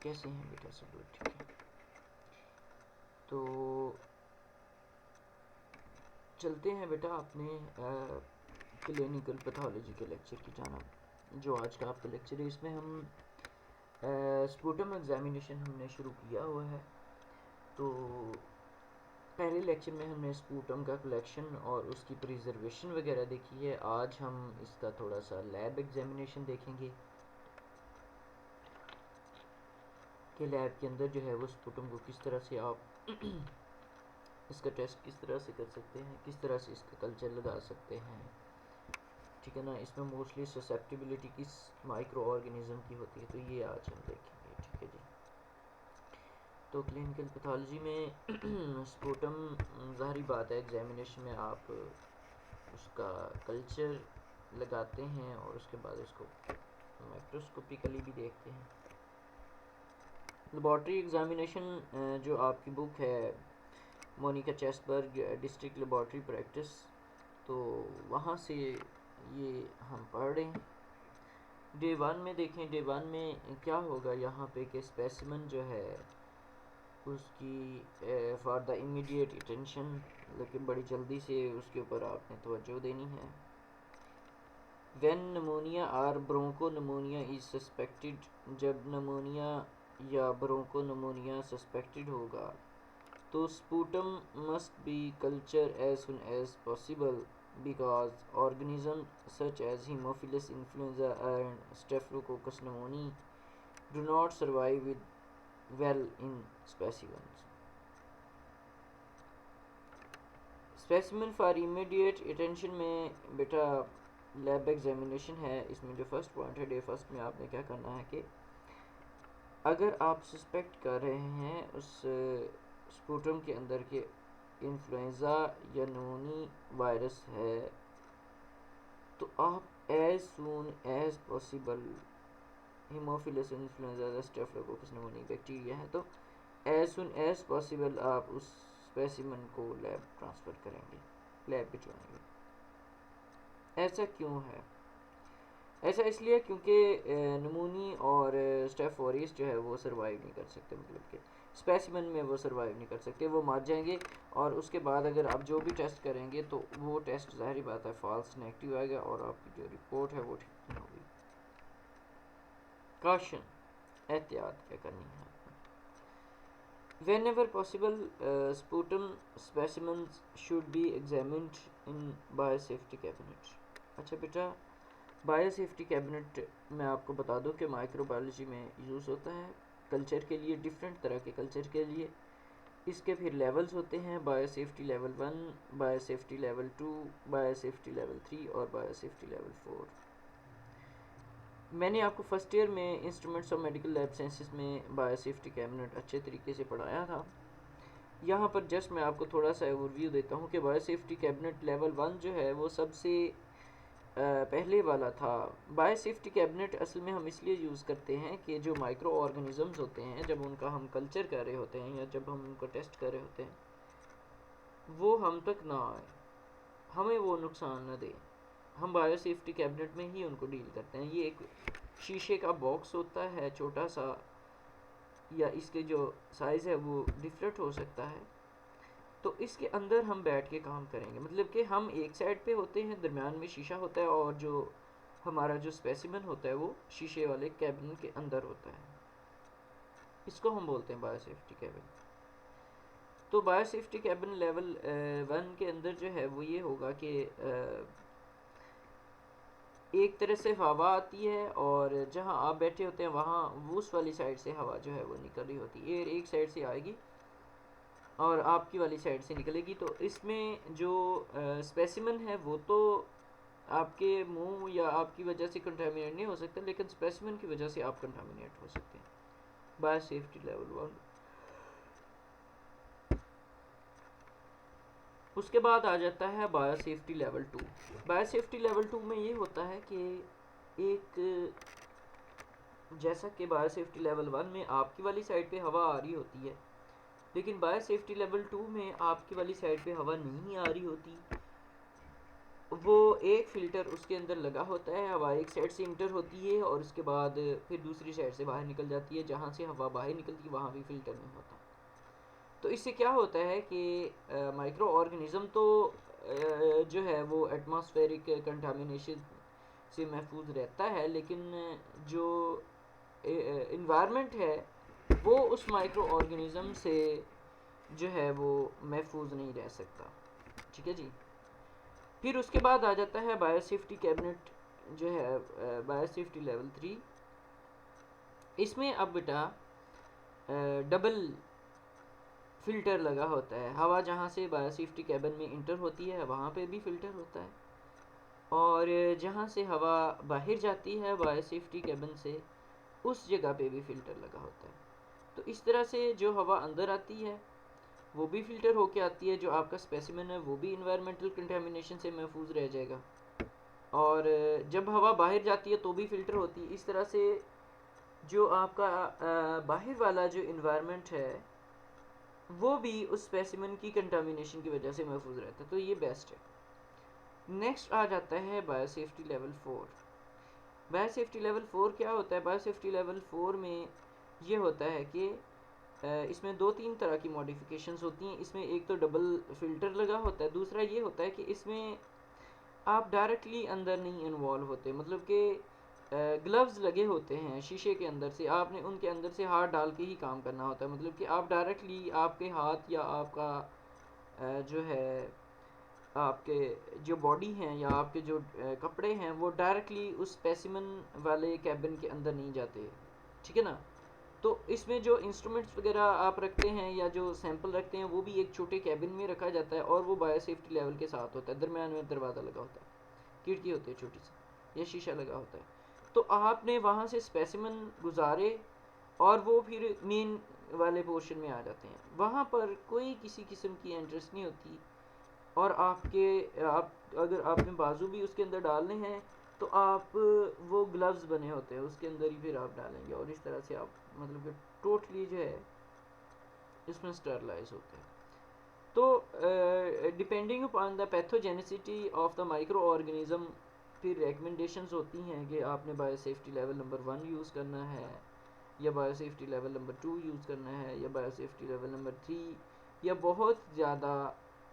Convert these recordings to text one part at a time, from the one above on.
कैसे हैं बेटा सब लोग? ठीक है, तो चलते हैं बेटा अपने क्लिनिकल पैथोलॉजी के लेक्चर की जानिब। जो आज का आपका लेक्चर है इसमें हम स्पूटम एग्जामिनेशन हमने शुरू किया हुआ है। तो पहले लेक्चर में हमने स्पूटम का कलेक्शन और उसकी प्रिजर्वेशन वगैरह देखी है। आज हम इसका थोड़ा सा लैब एग्जामिनेशन देखेंगे कि लैब के अंदर जो है वो स्पूटम को किस तरह से आप इसका टेस्ट किस तरह से कर सकते हैं, किस तरह से इसका कल्चर लगा सकते हैं। ठीक है ना, इसमें मोस्टली ससेप्टिबिलिटी किस माइक्रो ऑर्गेनिज्म की होती है, तो ये आज हम देखेंगे। ठीक है जी। तो क्लिनिकल पैथोलॉजी में स्पूटम ज़ाहिरी बात है एग्जामिनेशन में आप उसका कल्चर लगाते हैं और उसके बाद उसको माइक्रोस्कोपिकली भी देखते हैं। लेबॉर्ट्री एग्जामिनेशन जो आपकी बुक है मोनिका चेस्बर्ग डिस्ट्रिक्ट लेबॉर्ट्री प्रैक्टिस, तो वहाँ से ये हम पढ़ रहे हैं। डे 1 में देखें, डे 1 में क्या होगा यहाँ पे कि स्पेसिमन जो है उसकी फॉर द इमीडिएट अटेंशन, लेकिन बड़ी जल्दी से उसके ऊपर आपने तवज्जो देनी है। व्हेन नमोनिया और ब्रोंको नमोनिया इज सस्पेक्टेड, जब नमोनिया या ब्रोंको नमोनिया सस्पेक्टेड होगा तो sputum must be culture as soon as possible because organism such as haemophilus influenza and staphylococcus pneumoniae do not survive well in specimens. Specimen for immediate attention में बेटा lab examination है। इसमें जो first point है, day first में आपने क्या करना है कि अगर आप सस्पेक्ट कर रहे हैं उस स्पूटम के अंदर के इन्फ्लुएंजा या न्यूमोनी वायरस है, तो आप as soon as possible haemophilus influenza staphylococcus pneumoniae bacteria है, तो एज सुन एज पॉसिबल आप उस स्पेसिमन को लैब ट्रांसफ़र करेंगे, लैब भिजवाएंगे। ऐसा क्यों है? ऐसा इसलिए क्योंकि नमूनी और स्टेफ ऑरिस जो है वो सर्वाइव नहीं कर सकते, मतलब कि स्पेसिमन में वो सर्वाइव नहीं कर सकते, वो मर जाएंगे। और उसके बाद अगर आप जो भी टेस्ट करेंगे तो वो टेस्ट ज़ाहिर बात है फॉल्स नेगेटिव आएगा और आपकी जो रिपोर्ट है वो ठीक नहीं होगी। कॉशन, एहतियात क्या करनी है। Whenever possible, sputum specimens should be examined in biosafety cabinet. अच्छा बेटा, बायोसेफ्टी कैबिनेट मैं आपको बता दूं कि माइक्रोबायोलॉजी में यूज़ होता है कल्चर के लिए, डिफरेंट तरह के कल्चर के लिए। इसके फिर लेवल्स होते हैं, biosafety level 1, biosafety level 2, biosafety level 3 और बायोसेफ्टी लेवल 4। मैंने आपको फर्स्ट ईयर में instruments of medical lab sciences में बायोसेफ्टी कैबिनेट अच्छे तरीके से पढ़ाया था। यहाँ पर जस्ट मैं आपको थोड़ा सा ओवरव्यू देता हूँ कि बायोसेफ्टी कैबिनेट लेवल 1 जो है वो सबसे पहले वाला था। बायोसेफ्टी कैबिनेट असल में हम इसलिए यूज़ करते हैं कि जो माइक्रो ऑर्गेनिज़म्स होते हैं, जब उनका हम कल्चर कर रहे होते हैं या जब हम उनका टेस्ट कर रहे होते हैं, वो हम तक ना आए, हमें वो नुकसान न दे। हम बायोसेफ्टी कैबिनेट में ही उनको डील करते हैं। ये एक शीशे का बॉक्स होता है छोटा सा, या इसके जो साइज़ है वो डिफरेंट हो सकता है, तो इसके अंदर हम बैठ के काम करेंगे। मतलब कि हम एक साइड पे होते हैं, दरमियान में शीशा होता है और जो हमारा जो स्पेसिमन होता है वो शीशे वाले कैबिन के अंदर होता है। इसको हम बोलते हैं बायोसेफ्टी कैबिन। तो बायोसेफ्टी कैबिन लेवल 1 के अंदर जो है वो ये होगा कि एक तरह से हवा आती है और जहाँ आप बैठे होते हैं वहाँ उस वाली साइड से हवा जो है वो निकल रही होती है। एयर एक साइड से आएगी और आपकी वाली साइड से निकलेगी। तो इसमें जो स्पेसिमन है वो तो आपके मुंह या आपकी वजह से कंटामिनेट नहीं हो सकता, लेकिन स्पेसिमन की वजह से आप कंटामिनेट हो सकते हैं। Biosafety level 1। उसके बाद आ जाता है बायोसेफ्टी लेवल 2। बायोसेफ्टी लेवल 2 में ये होता है कि एक, जैसा कि बायोसेफ्टी लेवल 1 में आपकी वाली साइड पे हवा आ रही होती है, लेकिन बायोसेफ्टी लेवल 2 में आपकी वाली साइड पे हवा नहीं आ रही होती, वो एक फ़िल्टर उसके अंदर लगा होता है, हवा एक साइड से इंटर होती है और उसके बाद फिर दूसरी साइड से बाहर निकल जाती है, जहाँ से हवा बाहर निकलती है वहाँ भी फ़िल्टर नहीं होता। तो इससे क्या होता है कि माइक्रो ऑर्गेनिज़म तो जो है वो एटमॉस्फेरिक कंटामिनेशन से महफूज रहता है, लेकिन जो इन्वायरमेंट है वो उस माइक्रो ऑर्गेनिज़म से जो है वो महफूज नहीं रह सकता। ठीक है जी। फिर उसके बाद आ जाता है बायोसेफ्टी कैबिनेट जो है, बायोसेफ्टी लेवल 3। इसमें अब बेटा डबल फ़िल्टर लगा होता है। हवा जहाँ से बायोसेफ्टी कैबिन में इंटर होती है वहाँ पे भी फ़िल्टर होता है, और जहाँ से हवा बाहर जाती है बायोसेफ्टी कैबिन से उस जगह पे भी फ़िल्टर लगा होता है। तो इस तरह से जो हवा अंदर आती है वो भी फ़िल्टर होके आती है, जो आपका स्पेसिमेन है वो भी इन्वायरमेंटल कंटेमिनेशन से महफूज रह जाएगा, और जब हवा बाहर जाती है तो भी फ़िल्टर होती है। इस तरह से जो आपका बाहर वाला जो इन्वायरमेंट है वो भी उस स्पेसिमेन की कंटामिनेशन की वजह से महफूज रहता है। तो ये बेस्ट है। नेक्स्ट आ जाता है बायोसेफ्टी लेवल 4। बायोसेफ्टी लेवल 4 क्या होता है? बायोसेफ्टी लेवल 4 में ये होता है कि इसमें दो तीन तरह की मॉडिफिकेशंस होती हैं। इसमें एक तो डबल फ़िल्टर लगा होता है, दूसरा ये होता है कि इसमें आप डायरेक्टली अंदर नहीं इन्वॉल्व होते, मतलब कि ग्लव्स लगे होते हैं शीशे के अंदर से, आपने उनके अंदर से हाथ डाल के ही काम करना होता है। मतलब कि आप डायरेक्टली आपके हाथ या आपका जो है आपके जो बॉडी हैं या आपके जो कपड़े हैं वो डायरेक्टली उस स्पेसिमन वाले कैबिन के अंदर नहीं जाते। ठीक है ना? तो इसमें जो इंस्ट्रूमेंट्स वगैरह आप रखते हैं या जो सैंपल रखते हैं वो भी एक छोटे कैबिन में रखा जाता है, और वो बायोसेफ्टी लेवल के साथ होता है। दरम्यान में दरवाज़ा लगा होता है, खिड़की होती है छोटी सी, या शीशा लगा होता है। तो आपने वहाँ से स्पेसिमन गुजारे और वो फिर मेन वाले पोर्शन में आ जाते हैं। वहाँ पर कोई किसी किस्म की इंटरेस्ट नहीं होती, और आप अगर आपने बाजू भी उसके अंदर डालने हैं तो आप वो ग्लव्स बने होते हैं उसके अंदर ही फिर आप डालेंगे, और इस तरह से आप मतलब कि टोटली जो है इसमें स्टरलाइज होते हैं। तो depending upon the pathogenicity of the micro organism फिर रिकमेंडेशंस होती हैं कि आपने बायोसेफ्टी लेवल नंबर 1 यूज़ करना है, या बायोसेफ्टी लेवल नंबर 2 यूज़ करना है, या बायोसेफ्टी लेवल नंबर 3, या बहुत ज़्यादा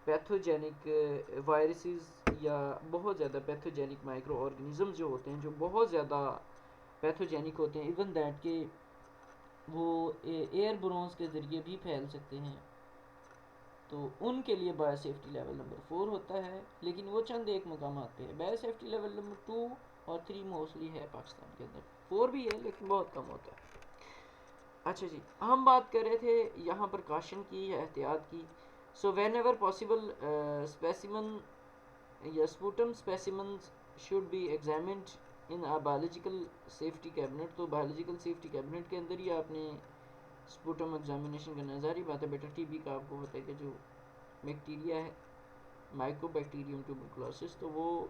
पैथोजेनिक वायरसेस या बहुत ज़्यादा पैथोजेनिक माइक्रो ऑर्गेनिज्म जो होते हैं, जो बहुत ज़्यादा पैथोजेनिक होते हैं, इवन दैट के वो एयर ब्रोन्स के ज़रिए भी फैल सकते हैं, तो उनके लिए बायोसेफ्टी लेवल नंबर 4 होता है। लेकिन वो चंद एक मकामात पे है। बायोसेफ्टी लेवल नंबर 2 और 3 मोस्टली है पाकिस्तान के अंदर, 4 भी है लेकिन बहुत कम होता है। अच्छा जी, हम बात कर रहे थे यहाँ पर काशन की या एहतियात की। So whenever possible specimen या sputum specimens should be examined in a biological safety cabinet. तो बायोलॉजिकल सेफ्टी कैबिनेट के अंदर ही आपने स्पूटम एग्जामिनेशन करना है। ज़ाहिर बात है बेटा, टीबी का आपको पता है कि जो बैक्टीरिया है माइकोबैक्टीरियम ट्यूबरकुलोसिस, तो वो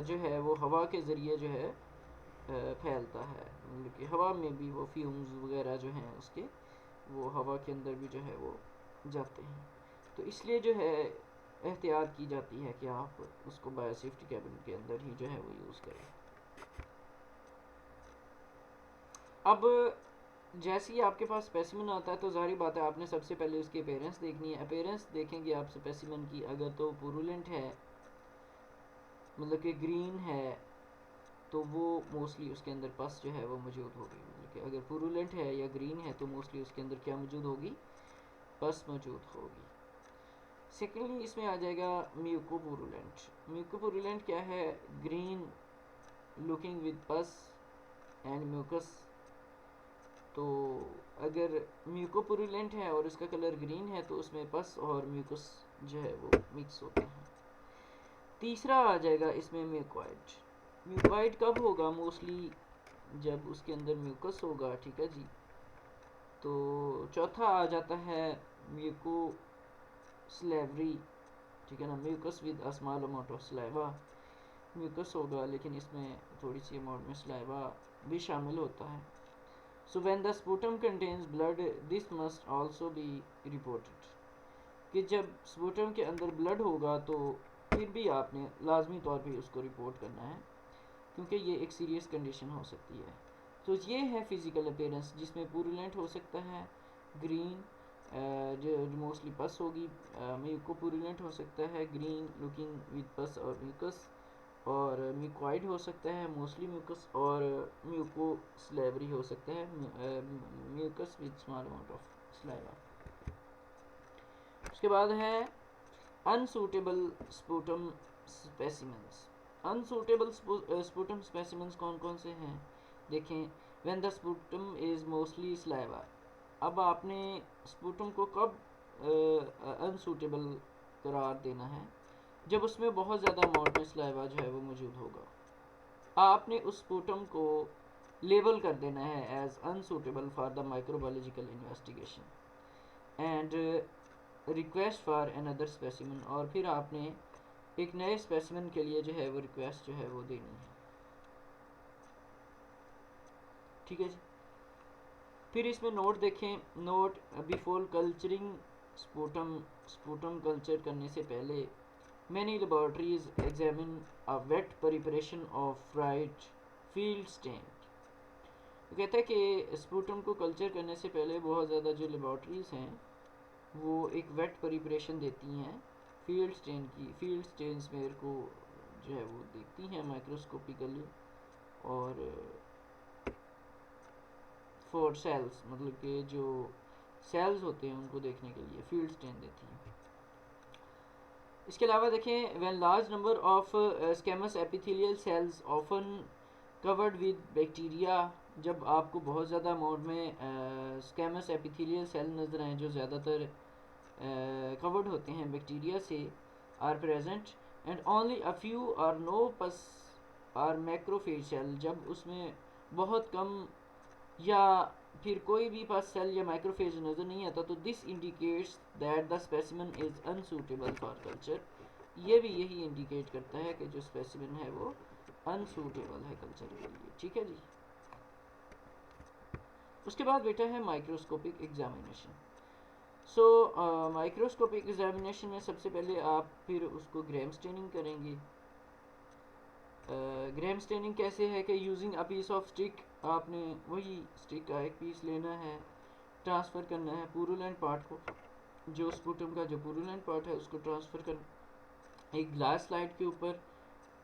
जो है वो हवा के ज़रिए जो है फैलता है, मतलब कि हवा में भी वो फ्यूम्स वगैरह जो हैं उसके वो हवा के अंदर भी जो है वो जाते हैं। तो इसलिए जो है एहतियात की जाती है कि आप उसको बायोसेफ्टी कैबिन के अंदर ही जो है वो यूज़ करें। अब जैसे ही आपके पास स्पेसिमन आता है तो ज़ाहिर बात है आपने सबसे पहले उसकी अपीयरेंस देखनी है। अपीयरेंस देखेंगे आप स्पेसिमन की, अगर तो पुरुलेंट है मतलब कि ग्रीन है तो वो मोस्टली उसके अंदर पस जो है वो मौजूद होगी। मतलब कि अगर पुरुलेंट है या ग्रीन है तो मोस्टली उसके अंदर क्या मौजूद होगी? पस मौजूद होगी। सेकेंडली इसमें आ जाएगा म्यूकोपुरुलेंट। म्यूकोपुरुलेंट क्या है? ग्रीन लुकिंग विद पस एंड म्यूकस। तो अगर म्यूकोपुरुलेंट है और उसका कलर ग्रीन है तो उसमें पस और म्यूकस जो है वो मिक्स होते हैं। तीसरा आ जाएगा इसमें म्यूकॉइड। म्यूकॉइड कब होगा? मोस्टली जब उसके अंदर म्यूकस होगा। ठीक है जी। तो चौथा आ जाता है म्यूको स्लेवरी। ठीक है ना, mucus with a small amount of saliva. Mucus होगा लेकिन इसमें थोड़ी सी अमाउंट में स्लाइवा भी शामिल होता है। So when the sputum contains blood this must also be reported. कि जब स्पूटम के अंदर ब्लड होगा तो फिर भी आपने लाजमी तौर पे उसको रिपोर्ट करना है, क्योंकि ये एक सीरियस कंडीशन हो सकती है। तो ये है फिज़िकल अपीयरेंस, जिसमें पुरुलेंट हो सकता है, ग्रीन जो मोस्टली पस होगी, म्यूकोपुरुलेंट हो सकता है, ग्रीन लुकिंग विद पस और म्यूकस, और म्यूकॉइड हो सकता है, मोस्टली म्यूकस, और म्यूको स्लेवरी हो सकता है, mucus with small amount of saliva. उसके बाद है unsuitable sputum specimens. Unsuitable sputum specimens कौन कौन से हैं? देखें, when the sputum is mostly saliva. अब आपने स्पूटम को कब अनसूटेबल करार देना है? जब उसमें बहुत ज़्यादा अमाउंट में स्लाइवा जो है वो मौजूद होगा। आपने उस स्पूटम को लेबल कर देना है as unsuitable for the microbiological investigation and request for another specimen, और फिर आपने एक नए स्पेसिमेन के लिए जो है वो रिक्वेस्ट जो है वो देनी है। ठीक है जी। फिर इसमें नोट देखें, note before culturing sputum culture करने से पहले many laboratories examine a wet preparation of fried field stain. तो कहता है कि स्पूटम को कल्चर करने से पहले बहुत ज़्यादा जो लेबॉर्ट्रीज हैं वो एक वेट प्रिपरेशन देती हैं फील्ड स्टेन की। फील्ड स्टेन स्मेयर को जो है वो देखती हैं माइक्रोस्कोपिकली, और फॉर सेल्स, मतलब कि जो सेल्स होते हैं उनको देखने के लिए फील्ड स्टेन देती हैं। इसके अलावा देखें, when large number of squamous epithelial cells often covered with bacteria, जब आपको बहुत ज़्यादा अमाउंट में स्कैमस एपिथेलियल सेल नज़र आए जो ज़्यादातर कवर्ड होते हैं बैक्टीरिया से, are present and only a few or no pus or macrophage cell, जब उसमें बहुत कम या फिर कोई भी पस सेल या माइक्रोफेज नज़र नहीं आता, तो this indicates that the specimen is unsuitable for culture. ये भी यही इंडिकेट करता है कि जो स्पेसिमेन है वो अनसूटेबल है कल्चर के लिए। ठीक है जी। उसके बाद बेटा है माइक्रोस्कोपिक एग्जामिनेशन। सो माइक्रोस्कोपिक एग्जामिनेशन में सबसे पहले आप फिर उसको ग्राम स्टेनिंग करेंगे। ग्राम स्टेनिंग कैसे है कि using a piece of stick, आपने वही स्टिक का एक पीस लेना है, ट्रांसफ़र करना है पुरुलेंट पार्ट को, जो स्पूटम का जो पुरुलेंट पार्ट है उसको ट्रांसफ़र कर एक ग्लास स्लाइड के ऊपर,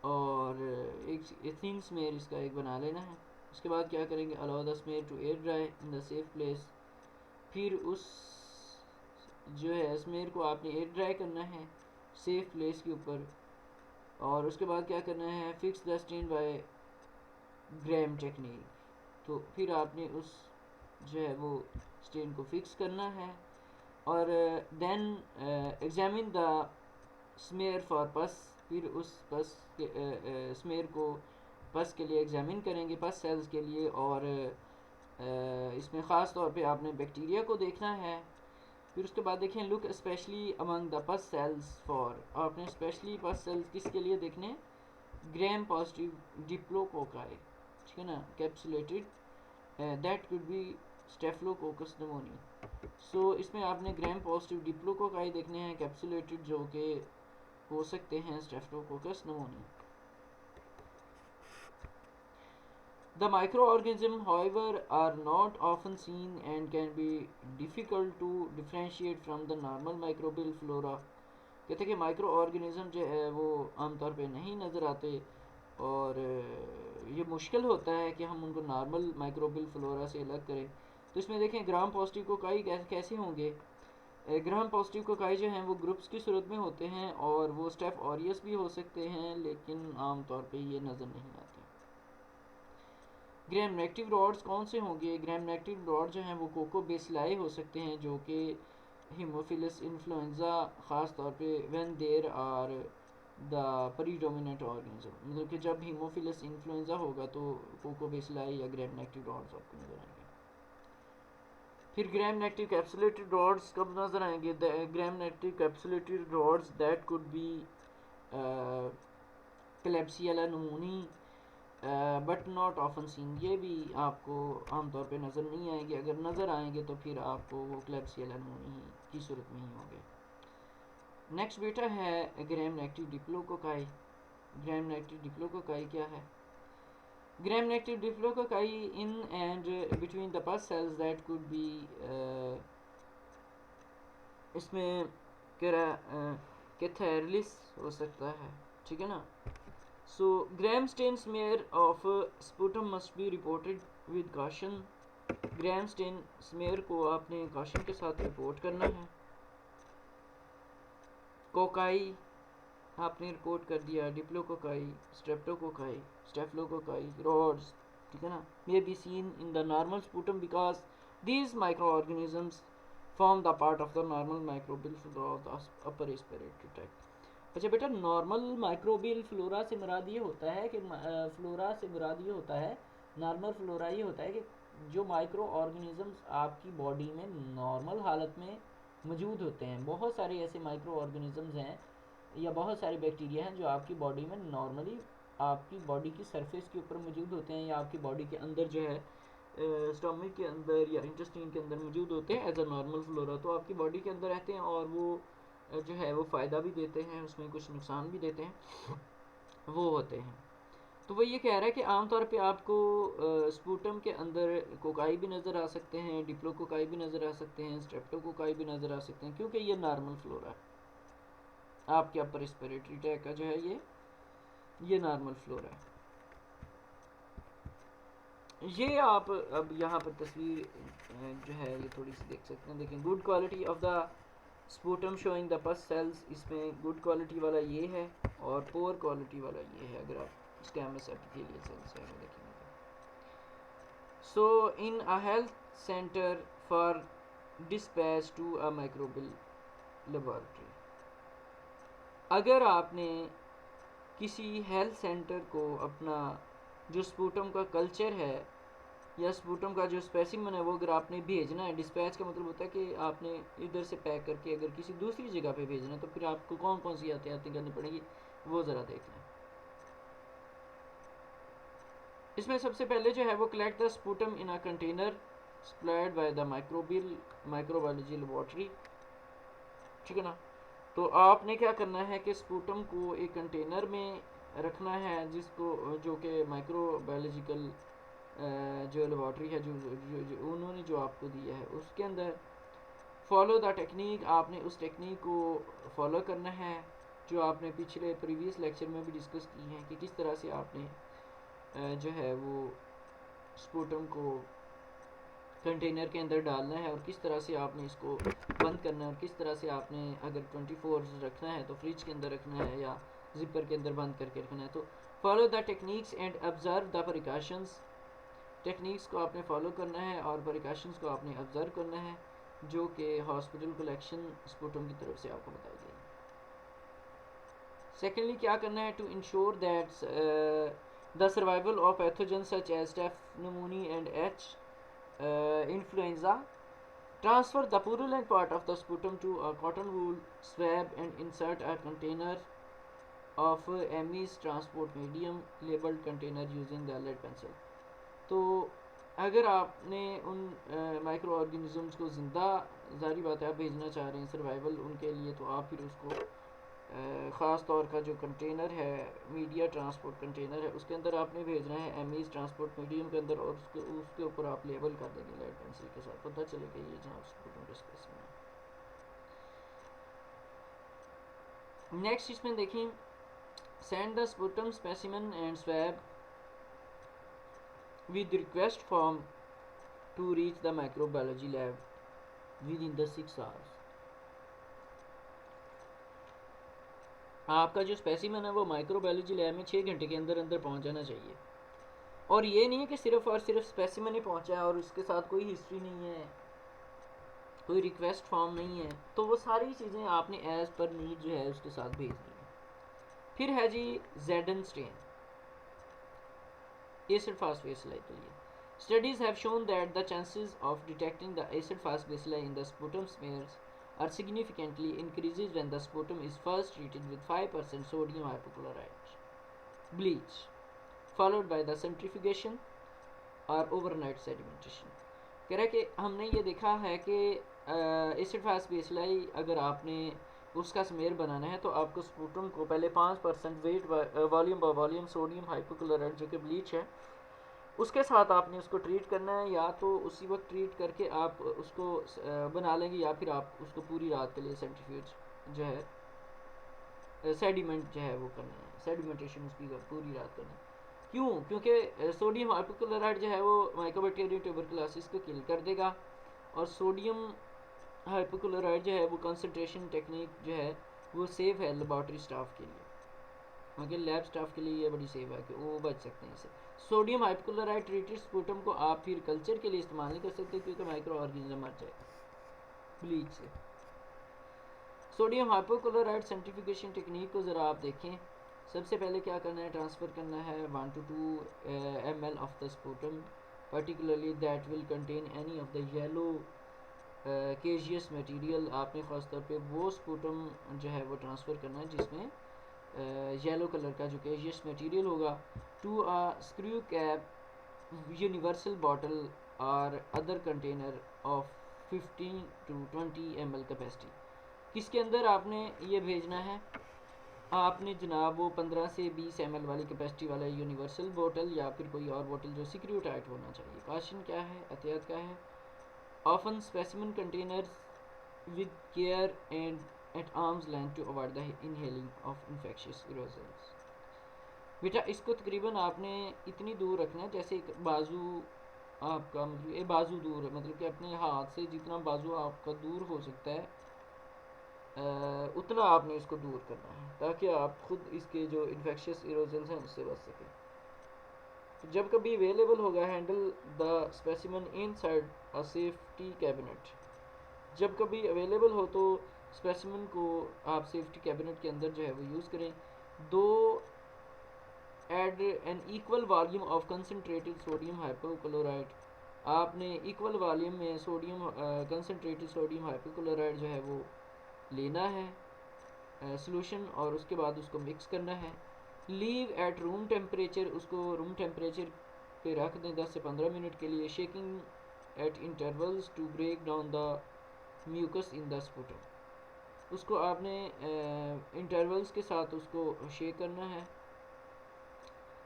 और एक थिन स्मेयर इसका एक बना लेना है। उसके बाद क्या करेंगे, allow the smear to air dry in the safe place. फिर उस जो है स्मेयर को आपने एयर ड्राई करना है सेफ प्लेस के ऊपर, और उसके बाद क्या करना है, fix the stain by Gram technique. तो फिर आपने उस जो है वो स्टेन को फिक्स करना है, और then examine the smear for pus. फिर उस पस स्मेयर को पस के लिए एग्जामिन करेंगे, पस सेल्स के लिए, और इसमें ख़ास तौर पे आपने बैक्टीरिया को देखना है। फिर उसके बाद देखें, look specially among the pus cells for, आपने स्पेशली पस सेल्स किसके लिए देखने, ग्राम पॉजिटिव डिप्लोकोकाई, ठीक है ना, capsulated that could be staphylococcus pneumonia. So इसमें आपने ग्राम पॉजिटिव डिप्लोकोकाई देखने हैं कैप्सुलेटेड, जो कि हो सकते हैं staphylococcus pneumonia. The microorganisms, however, are not often seen and can be difficult to differentiate from the normal microbial flora। कहते हैं कि माइक्रो ऑर्गेनिज्म जो है वो आमतौर पे नहीं नज़र आते, और ये मुश्किल होता है कि हम उनको नॉर्मल माइक्रोबियल फ्लोरा से अलग करें। तो इसमें देखें, ग्राम पॉजिटिव कोकाई कैसे होंगे। ग्राम पॉजिटिव कोकाई जो हैं वो ग्रुप्स की सूरत में होते हैं, और वो स्टेफ ऑरियस भी हो सकते हैं, लेकिन आमतौर पे ये नज़र नहीं आते। ग्राम नेगेटिव रॉड्स कौन से होंगे, ग्राम नेगेटिव रॉड जो हैं वो कोको बेसिलाई हो सकते हैं, जो कि हीमोफिलस इन्फ्लुएंजा, ख़ास तौर पे when there are the predominant organism, मतलब कि जब हीमोफिलस इन्फ्लुएंजा होगा तो कोको बेसिलाई या ग्राम नेगेटिव रॉड्स आपको नज़र आएंगे। फिर ग्राम नेगेटिव कैप्सुलेटेड रॉड्स कब नज़र आएंगे, gram negative capsulated rods that could be klebsiella pneumonia but not often seen, ये भी आपको आमतौर पे नज़र नहीं आएंगे। अगर नज़र आएंगे तो फिर आपको वो क्लेब्सियला नमूनी की सूरत में ही होंगे। नेक्स्ट बेटा है gram negative diplococci. Gram negative diplococci क्या है? Gram negative diplococci in and between the pus cells that could be, इसमें कैथेरलिस हो सकता है, ठीक है ना। So gram stain smear of sputum must be reported with caution. Gram stain smear को आपने कॉशन के साथ रिपोर्ट करना है। कोकाई आपने रिपोर्ट कर दिया, डिप्लोकोकाई, स्ट्रेप्टोकोकाई, स्टेफलोकोकाई, रॉड्स, ठीक है ना, may be seen in the normal sputum because these micro organisms form the part of the normal microbial flora of the upper respiratory tract. अच्छा बेटा, नॉर्मल माइक्रोबियल फ्लोरा से मुराद ये होता है कि फ्लोरा से मुराद ये होता है, नॉर्मल फ्लोरा ये होता है कि जो माइक्रो ऑर्गेनिजम्स आपकी बॉडी में नॉर्मल हालत में मौजूद होते हैं। बहुत सारे ऐसे माइक्रो ऑर्गेनिजम्स हैं या बहुत सारे बैक्टीरिया हैं जो आपकी बॉडी में नॉर्मली आपकी बॉडी की सरफेस के ऊपर मौजूद होते हैं या आपकी बॉडी के अंदर जो है स्टमक के अंदर या इंटेस्टाइन के अंदर मौजूद होते हैं एज अ नॉर्मल फ्लोरा। तो आपकी बॉडी के अंदर रहते हैं और वो जो है वो फ़ायदा भी देते हैं, उसमें कुछ नुकसान भी देते हैं, वो होते हैं। तो वो ये कह रहा है कि आमतौर पे आपको स्पूटम के अंदर कोकाई भी नज़र आ सकते हैं, डिप्लोकोकाई भी नज़र आ सकते हैं, स्ट्रेप्टोकोकाई भी नज़र आ सकते हैं, क्योंकि ये नॉर्मल फ्लोरा है। आपके अपर रेस्पिरेटरी ट्रैक्ट का जो है ये नॉर्मल फ्लोरा है। ये आप अब यहाँ पर तस्वीर जो है ये थोड़ी सी देख सकते हैं। देखें, good quality of the sputum showing the pus sales, इसमें गुड क्वालिटी वाला ये है और पोअर क्वालिटी वाला ये है। अगर आप स्क्वैमस एपिथेलियल सेल्स है देखेंगे तो so in a health centre for dispatch to a microbial laboratory. अगर आपने किसी हेल्थ सेंटर को अपना जो स्पूटम का कल्चर है या स्पूटम का जो स्पेसिमन है वो अगर आपने भेजना है, डिस्पैच का मतलब होता है कि आपने इधर से पैक करके अगर किसी दूसरी जगह पे भेजना है, तो फिर आपको कौन कौन सी एहतियातें करनी पड़ेगी वो ज़रा देख लें। इसमें सबसे पहले जो है वो collect the sputum in a container supplied by the microbiology laboratory, ठीक है ना। तो आपने क्या करना है कि स्पूटम को एक कंटेनर में रखना है जिसको जो कि माइक्रोबायोलॉजिकल जो लेबॉरेटरी है जो उन्होंने जो आपको दिया है उसके अंदर। फॉलो द टेक्निक, आपने उस टेक्निक को फॉलो करना है जो आपने पिछले प्रीवियस लेक्चर में भी डिस्कस की है कि किस तरह से आपने जो है वो स्पूटम को कंटेनर के अंदर डालना है और किस तरह से आपने इसको बंद करना है और किस तरह से आपने अगर 24 रखना है तो फ्रिज के अंदर रखना है या जिपर के अंदर बंद करके रखना है। तो follow the techniques and observe the precautions, techniques को आपने फॉलो करना है और प्रिकॉशंस को आपने ऑब्जर्व करना है जो कि हॉस्पिटल कलेक्शन स्पूटम की तरफ से आपको बताई गई। सेकेंडली क्या करना है, to ensure that the survival of pathogen such as staph pneumoniae and H influenza, transfer the purulent part of the sputum to a cotton wool swab and insert a container of Ames transport medium labeled container using the lead pencil। तो अगर आपने उन micro organisms को ज़िंदा, ज़ाहिर बात है आप भेजना चाह रहे हैं सर्वाइवल उनके लिए, तो आप फिर उसको ख़ास तौर का जो कंटेनर है मीडिया ट्रांसपोर्ट कंटेनर है उसके अंदर आपने भेजना है एमीज ट्रांसपोर्ट मीडियम के अंदर, और उसके ऊपर आप लेबल कर देंगे लेड पेंसिल के साथ, पता चलेगा ये जहाँ स्पूटम का स्पेसिमेन है। नेक्स्ट इसमें देखें, send the sputum specimen and swab with request form to reach the microbiology lab within the 6 hours। आपका जो स्पेसिमेन है वो माइक्रोबायोलॉजी लैब में 6 घंटे के अंदर अंदर पहुंच जाना चाहिए। और ये नहीं है कि सिर्फ और सिर्फ स्पेसिमेन ही पहुंचा है और उसके साथ कोई हिस्ट्री नहीं है, कोई रिक्वेस्ट फॉर्म नहीं है, तो वो सारी चीज़ें आपने एज पर नीड जो है उसके साथ भेजनी है। फिर है जी Z N stain, acid fast bacilli के लिए। Studies have shown that the chances of detecting the acid fast bacilli in the sputum smears are significantly increases when the sputum is first treated with 5% sodium hypochlorite bleach, followed by the centrifugation or overnight sedimentation। कह रहा है कि हमने ये देखा है कि acid fast bacilli अगर आपने उसका स्मेयर बनाना है तो आपको स्पूटम को पहले 5% weight volume by volume sodium hypochloride जो कि ब्लीच है उसके साथ आपने उसको ट्रीट करना है, या तो उसी वक्त ट्रीट करके आप उसको बना लेंगे, या फिर आप उसको पूरी रात के लिए सेंट्रीफ्यूज जो है सेडिमेंट जो है वो करना है, सेडिमेंटेशन उसकी पूरी रात करना है। क्यों? क्योंकि सोडियम हाइपोक्लोराइड जो है वो माइकोबैक्टीरियम ट्यूबरकुलोसिस को किल कर देगा, और सोडियम हाइपोक्लोराइड जो है वो कंसनट्रेशन टेक्निक जो है वो सेफ़ है लेबॉर्ट्री स्टाफ के लिए, क्योंकि लैब स्टाफ के लिए ये बड़ी सेफ है कि वो बच सकते हैं इससे। सोडियम हाइपोक्लोराइड ट्रीटेड स्पूटम को आप फिर कल्चर के लिए इस्तेमाल नहीं कर सकते क्योंकि माइक्रो ऑर्गेनिज्म मर जाएगा ब्लीच से। सोडियम हाइपोक्लोराइड सेंट्रीफ्यूगेशन टेक्निक को ज़रा आप देखें। सबसे पहले क्या करना है, ट्रांसफ़र करना है 1 to 2 ml of the sputum, particularly that will contain any of the yellow caseous material. आपने ख़ास तौर पे वो स्पूटम जो है वो ट्रांसफ़र करना है जिसमें येलो कलर का जो केजियस मटेरियल होगा, to a screw cap universal bottle और other container of 15 to 20 ml capacity. किसके अंदर आपने ये भेजना है, आपने जनाब वो 15 से 20 ml वाली कैपेसिटी वाला यूनिवर्सल बोतल या फिर कोई और बोतल जो सिक्योर टाइट होना चाहिए। काशन क्या है, एहतियात क्या है, often specimen containers with care and at arms length to avoid the inhaling of infectious aerosols. बेटा इसको तकरीबन आपने इतनी दूर रखना है जैसे एक बाजू आपका, मतलब ये बाजू दूर है, मतलब कि अपने हाथ से जितना बाजू आपका दूर हो सकता है उतना आपने इसको दूर करना है ताकि आप खुद इसके जो इन्फेक्शियस एरोजल्स हैं उससे बच सकें। तो जब कभी अवेलेबल होगा, handle the specimen inside a safety cabinet. जब कभी अवेलेबल हो तो स्पेसिमेन को आप सेफ्टी कैबिनेट के अंदर जो है वो यूज़ करें। To add an equal volume of concentrated sodium hypochloride. आपने इक्वल वॉल्यूम में सोडियम कंसनट्रेटेड सोडियम हाइपोक्लोराइड जो है वो लेना है सॉल्यूशन, और उसके बाद उसको मिक्स करना है। लीव एट रूम टेम्परेचर, उसको रूम टेम्परेचर पे रख दें 10 से 15 मिनट के लिए। Shaking at intervals to break down the mucus in the sputum. उसको आपने इंटरवल्स के साथ उसको शेक करना है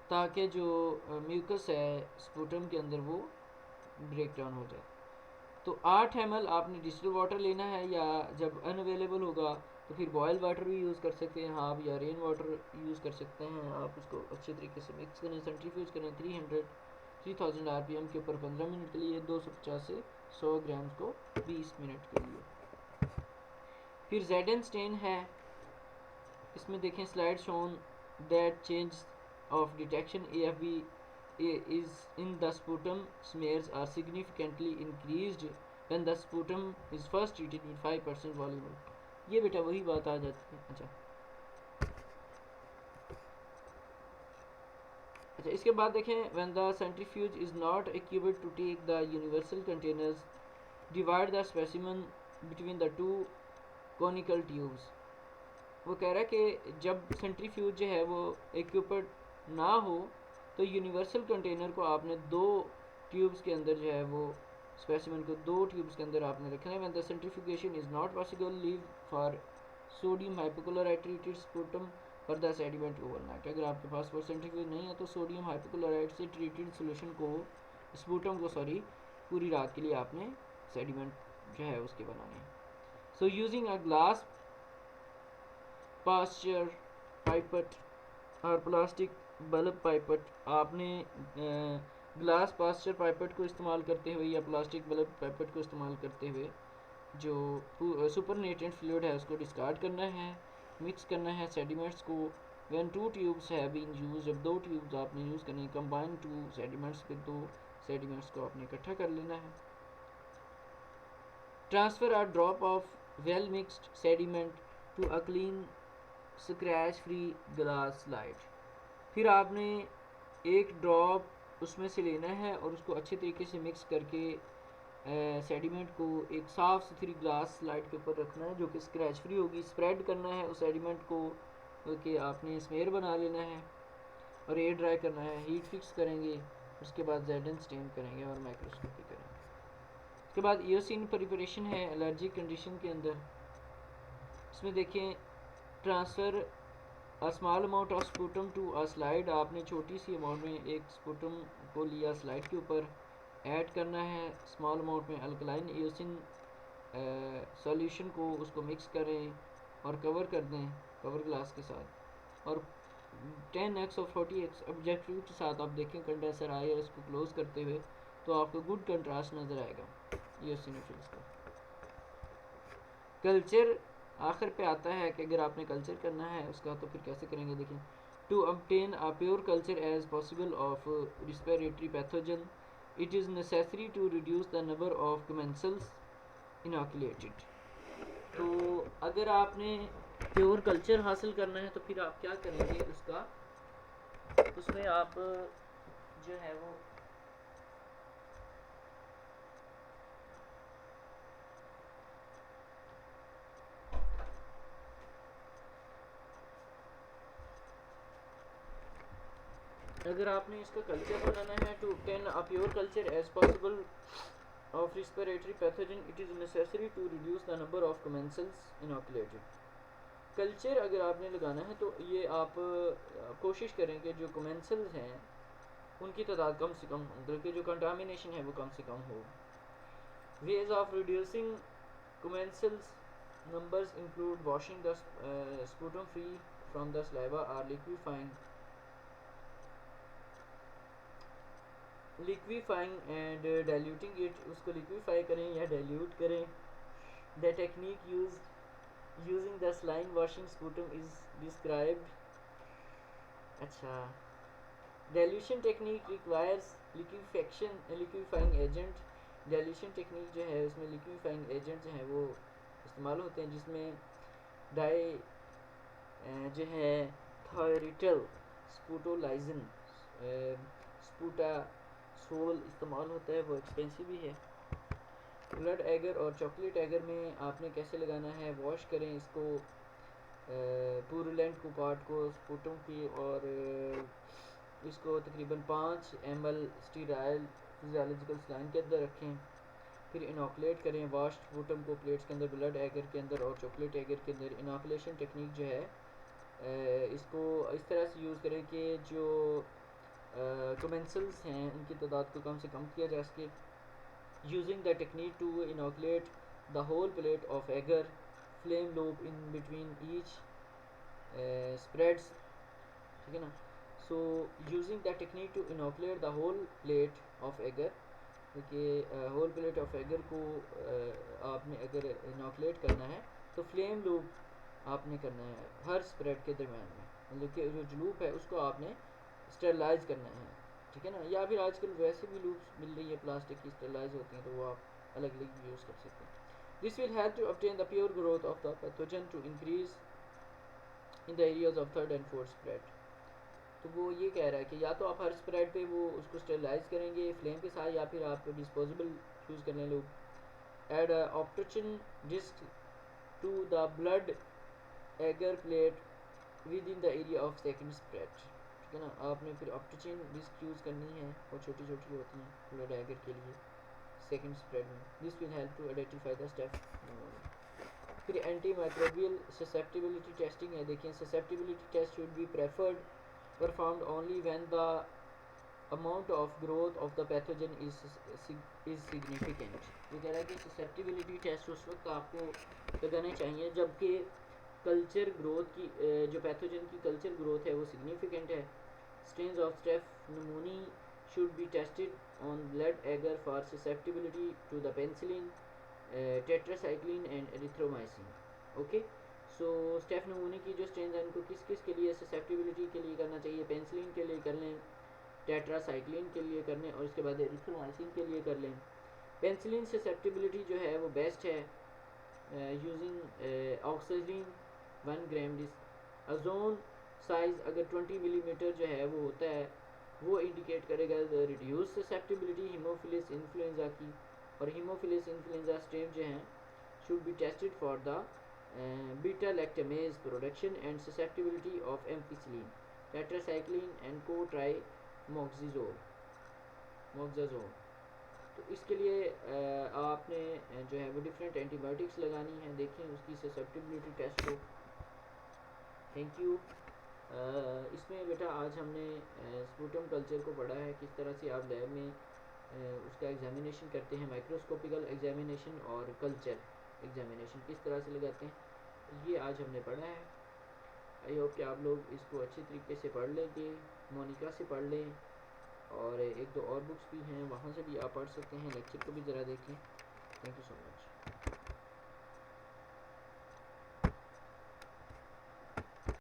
ताकि जो म्यूकस है स्पूटम के अंदर वो ब्रेक डाउन हो जाए। तो 8 ml आपने डिस्टिल वाटर लेना है, या जब अनअवेलेबल होगा तो फिर बॉयल वाटर भी यूज़ कर सकते हैं आप, या रेन वाटर यूज़ कर सकते हैं आप। उसको अच्छे तरीके से मिक्स करें, सेंट्रीफ्यूज करें 3000 RPM के ऊपर 15 मिनट के लिए, 250 से 100 ग्राम को 20 मिनट के लिए। फिर जेडन स्टेन है, इसमें देखें slide shown that change of detection AFB is in the sputum smears are significantly increased when the sputum is first treated with 5% volume। ये बेटा वही बात आ जाती है। अच्छा इसके बाद देखें when the centrifuge is not equipped to take the universal containers, divide the specimen between the two conical tubes। वो कह रहा है कि जब सेंट्रीफ्यूज जो है वो इक्विप्ड ना हो तो यूनिवर्सल कंटेनर को आपने 2 ट्यूब्स के अंदर जो है वो स्पेसिमेन को 2 ट्यूब्स के अंदर आपने रखना है। When the centrifugation is not possible, leave for sodium hypochloride treated sputum for the sediment overnight. अगर आपके पास वो सेंट्रीफ्यूज नहीं है तो सोडियम हाइपोक्लोराइड से ट्रीटेड सोल्यूशन को स्पूटम को पूरी रात के लिए आपने सेडिमेंट जो है उसके बनाने हैं। So using a glass Pasteur pipette और प्लास्टिक बल्ब पाइपट, आपने ग्लास पास्चर पाइपट को इस्तेमाल करते हुए या प्लास्टिक बल्ब पाइपट को इस्तेमाल करते हुए जो सुपर नेटेंट फ्लूइड है उसको डिस्कार्ड करना है, मिक्स करना है सेडिमेंट्स को। When 2 tubes have been use, जब 2 ट्यूब्स आपने यूज़ करनी, कंबाइन 2 सेडिमेंट्स, फिर 2 सेडिमेंट्स को आपने इकट्ठा कर लेना है। Transfer a drop of well mixed sediment to a clean scratch free glass slide. फिर आपने एक ड्रॉप उसमें से लेना है और उसको अच्छे तरीके से मिक्स करके सेडिमेंट को एक साफ़ सुथरी ग्लास स्लाइड के ऊपर रखना है जो कि स्क्रैच फ्री होगी। स्प्रेड करना है उस सेडिमेंट को कि आपने स्मेयर बना लेना है और एयर ड्राई करना है। हीट फिक्स करेंगे, उसके बाद जेडन स्टेन करेंगे और माइक्रोस्कोपी करेंगे। उसके बाद ईओसिन प्रिपरेशन है एलर्जी कंडीशन के अंदर। इसमें देखें transfer a small amount of sputum to a slide, आपने छोटी सी अमाउंट में एक स्पूटम को लिया, स्लाइड के ऊपर ऐड करना है स्मॉल अमाउंट में अल्कलाइन एयोसिन सॉल्यूशन को, उसको मिक्स करें और कवर कर दें कवर ग्लास के साथ, और 10x और 40x ऑब्जेक्टिव के साथ आप देखें कंडेंसर आए और इसको क्लोज करते हुए, तो आपको गुड कंट्रास्ट नज़र आएगा एयोसिनोफिल्स का। कल्चर आखिर पे आता है कि अगर आपने कल्चर करना है उसका तो फिर कैसे करेंगे। देखें, to obtain a pure culture as possible of respiratory pathogen, it is necessary to reduce the number of commensals inoculated। तो अगर आपने प्योर कल्चर हासिल करना है तो फिर आप क्या करेंगे, उसका उसमें आप जो है वो अगर आपने इसका कल्चर बनाना है, to obtain a pure culture as possible of respiratory pathogen, it is necessary to reduce the number of commensals inoculated। Culture अगर आपने लगाना है तो ये आप कोशिश करें कि जो commensals हैं उनकी तादाद कम से कम, बल्कि जो कंटामिनेशन है वो कम से कम हो। ways of reducing commensals numbers include washing the sputum free from the saliva or liquefying and diluting it, उसको liquefy करें या dilute करें। The technique using the saline washing sputum is described। अच्छा, dilution technique requires liquefying agent। dilution technique जो है उसमें liquefying agent जो है वो इस्तेमाल होते हैं, जिसमें जो है थायरिटल, स्पूटोलाइजन, स्पूटासोल इस्तेमाल होता है, वो एक्सपेंसिव भी है। ब्लड एगर और चॉकलेट एगर में आपने कैसे लगाना है, वॉश करें इसको पूरुलेंट को पार्ट को स्पूटम की, और इसको तकरीबन 5 ml स्टीराइल फिजियोलॉजिकल सलाइन के अंदर रखें, फिर इनोकुलेट करें वाश स्पूटम को प्लेट्स के अंदर, ब्लड एगर के अंदर और चॉकलेट एगर के अंदर। इनोकुलेशन टेक्निक जो है इसको इस तरह से यूज़ करें कि जो commensals हैं उनकी तादाद को कम से कम किया जा सके। using the technique to inoculate the whole plate of agar, flame loop in between each spreads, ठीक है ना। so using the technique to inoculate the whole plate of agar, देखिए होल प्लेट ऑफ एगर को आपने अगर inoculate करना है तो फ्लेम लूप आपने करना है हर स्प्रेड के दरम्यान में, मतलब कि जो लूप है उसको आपने स्टेरलाइज करना है, ठीक है ना। या फिर आजकल वैसे भी लूप्स मिल रही है प्लास्टिक की, स्टेरलाइज होती हैं, तो वो आप अलग अलग भी यूज़ कर सकते हैं। This will help to obtain the pure growth of the pathogen to increase in the areas of third and fourth spread. तो वो ये कह रहा है कि या तो आप हर स्प्रेड पे वो उसको स्टेरलाइज करेंगे फ्लेम के साथ, या फिर आप डिस्पोजेबल यूज़ करने loop. Add optochin disc to the blood agar plate with in the area of second spread, ठीक है ना। आपने फिर ऑप्टोचिन डिस्क यूज़ करनी है, वो छोटी छोटी होती हैं ब्लड एगर के लिए सेकेंड स्प्रेड में। This will help to identify the step. फिर एंटी माइक्रोबियल ससेप्टिबिलिटी टेस्टिंग है। देखिए, susceptibility test should be preferred performed only when the amount of growth of the pathogen is significant। ये कह रहा है कि susceptibility test उस वक्त आपको लगाने चाहिए जबकि कल्चर ग्रोथ की जो पैथोजन की कल्चर ग्रोथ है वो सिग्निफिकेंट है। strains of Staph pneumoniae should be tested on blood agar for susceptibility to the penicillin, tetracycline and erythromycin। okay, so staph नमूने की जो स्ट्रेन है इनको किस किस के लिए ससेप्टिबिलिटी के लिए करना चाहिए, पेंसिलिन के लिए कर लें, टेट्रासाइक्लिन के लिए कर लें, और उसके बाद एरिथ्रोमाइसिन के लिए कर लें। पेंसिलिन ससेप्टिबिलिटी जो है वो बेस्ट है यूजिंग ऑक्सीजन 1 ग्राम डिस। अजोन साइज़ अगर 20 मिलीमीटर जो है वो होता है वो इंडिकेट करेगा रिड्यूस ससेप्टिबिलिटी हीमोफिलस इन्फ्लुएंजा की, और हीमोफिलस इन्फ्लुएंजा स्ट्रेन जो हैं should be tested for the beta lactamase production and susceptibility of ampicillin, tetracycline and cotrimoxazole। तो इसके लिए आपने जो है वो डिफरेंट एंटीबायोटिक्स लगानी है। देखें उसकी ससेप्टिबिलिटी टेस्ट को। Thank you. इसमें बेटा आज हमने स्पूटम कल्चर को पढ़ा है, किस तरह से आप लैब में उसका एग्जामिनेशन करते हैं, माइक्रोस्कोपिकल एग्जामिनेशन और कल्चर एग्जामिनेशन किस तरह से लगाते हैं, ये आज हमने पढ़ा है। आई होप कि आप लोग इसको अच्छे तरीके से पढ़ लेंगे, मोनिका से पढ़ लें, और एक दो और बुक्स भी हैं वहाँ से भी आप पढ़ सकते हैं। लेक्चर को भी ज़रा देखें। Thank you so much.